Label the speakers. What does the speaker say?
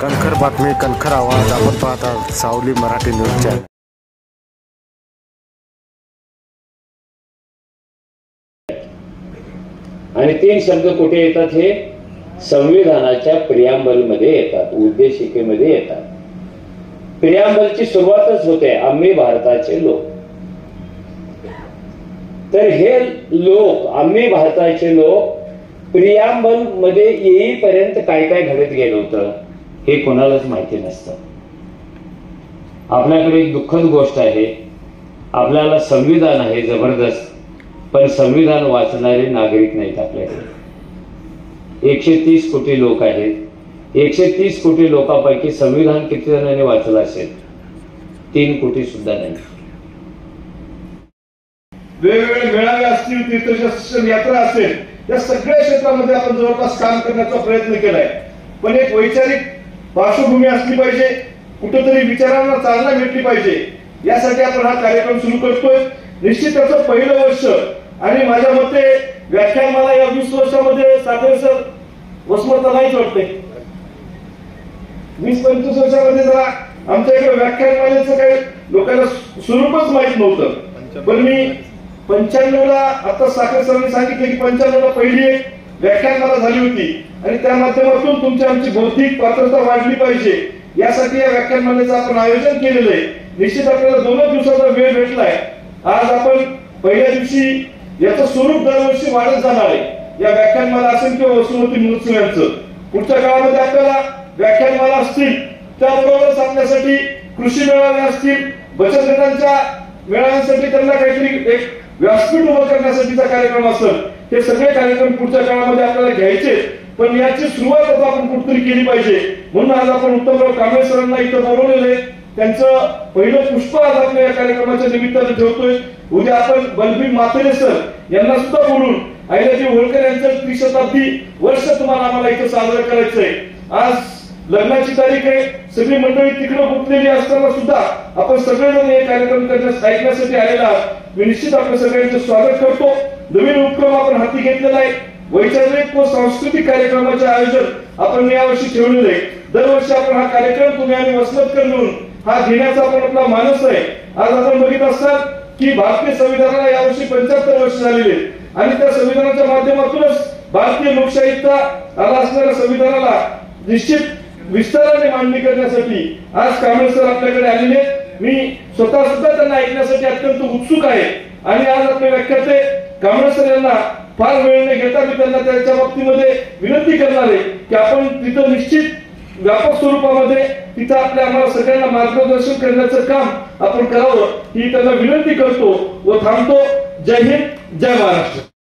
Speaker 1: कणखर बातमी, कणखर आवाज. आपण पाहता सावली मराठी न्यूज चॅनल.
Speaker 2: आणि 3 शब्द कुठे येतात? हे संविधानाच्या प्रियांबल मध्ये येतात, उद्देशिकेमध्ये येतात. प्रियांबलची सुरुवातच होते आम्ही भारताचे लोक. तर हे लोक, आम्ही भारताचे लोक, प्रियांबल मध्ये येईपर्यंत काय काय घडत गेलं होतं हे कोणालाच माहिती नसतं. आपल्याकडे एक दुःखद गोष्ट आहे, आपल्याला संविधान आहे जबरदस्त, पण संविधान वाचणारे नागरिक नाहीत आपल्याकडे. 130 कोटी लोक आहेत. 130 कोटी लोकांपैकी संविधान किती जणांनी वाचलं असेल? 3 कोटी सुद्धा नाही.
Speaker 3: वेगवेगळे मेळावे असतील, तीर्थदर्शन यात्रा असेल, या सगळ्या क्षेत्रामध्ये आपण जवळपास काम करण्याचा प्रयत्न केलाय. पण एक वैचारिक पार्श्वभूमी असली पाहिजे, कुठेतरी विचारांना चालना भेटली पाहिजे, यासाठी आपण हा कार्यक्रम सुरू करतोय. निश्चित त्याचं पहिलं वर्ष आणि माझ्या मते व्याख्यानमाला या 20 वर्षामध्ये साखरे सर वसमता नाहीच वाटते. 20-25 वर्षामध्ये जरा आमच्या इकडे व्याख्यानमालेचं काही लोकांना स्वरूपच माहित नव्हतं. पण मी 95ला आता साखरे सरांनी सांगितलं की 95ला पहिली एक व्याख्यानमाला झाली होती आणि त्या माध्यमातून तुमची आमची बौद्धिक पात्रता वाढली पाहिजे, यासाठी या व्याख्यानमालेचं आपण आयोजन केलेलं आहे. निश्चित आपल्याला 2 दिवसाचा वेळ भेटलाय. आज आपण पहिल्या दिवशी याचं स्वरूप दरवर्षी वाढत जाणार आहे. या व्याख्यानमाला असेल किंवा वसुमती महोत्सवांचं पुढच्या काळामध्ये आपल्याला व्याख्यानमाला असतील, त्याबरोबरच आपल्यासाठी कृषी मेळावे असतील, बचत गटांच्या मेळाव्यांसाठी त्यांना काहीतरी एक व्यासपीठ उभं करण्यासाठीचा कार्यक्रम असेल. हे सगळे कार्यक्रम पुढच्या काळामध्ये आपल्याला घ्यायचे, पण याची सुरुवात आता आपण कुठेतरी केली पाहिजे. म्हणून आज आपण उत्तमराव कांबळे सरांना इथं बोलवलेलं आहे. त्यांचं पहिलं पुष्प आज आपल्या या कार्यक्रमाच्या निमित्तानं ठेवतोय. उद्या आपण बलबीर माथेरे सर यांना सुद्धा बोलून अहिल्याजी होळकर यांचं 30 वर्ष तुम्हाला आम्हाला इथं साजरं करायचंय. आज लग्नाची तारीख आहे, सगळी मंडळी तिकडे गुंतलेली असताना सुद्धा आपण सगळेजण हे कार्यक्रम ऐकण्यासाठी आलेला आहात. मी निश्चित आपल्या सगळ्यांचं स्वागत करतो. नवीन उपक्रम आपण हाती घेतलेला आहे. वैचारिक व सांस्कृतिक कार्यक्रमाचे आयोजन आपण यावर्षी ठेवलेलं आहे. दरवर्षी आपण हा कार्यक्रम तुम्ही आणि वसमतकर मिळून हा घेण्याचा पण आपला मानस आहे. आज आपण बघित असतात की भारतीय संविधानाला यावर्षी 75 वर्ष झालेले आणि त्या संविधानाच्या माध्यमातूनच भारतीय लोकशाहीचा आला असणाऱ्या संविधानाला निश्चित विस्ताराने मांडणी करण्यासाठी आज कांबळे सर आपल्याकडे आलेले. मी स्वतः सुद्धा त्यांना ऐकण्यासाठी अत्यंत उत्सुक आहे आणि आज आपले व्याख्याते कांबळे सर यांना फार वेळ न घेता मी त्यांना त्याच्या बाबतीमध्ये विनंती करणार आहे की आपण तिथं निश्चित व्यापक स्वरूपामध्ये तिथं आपल्या आम्हाला सगळ्यांना मार्गदर्शन करण्याचं काम आपण करावं ही त्यांना विनंती करतो व थांबतो. जय हिंद, जय महाराष्ट्र.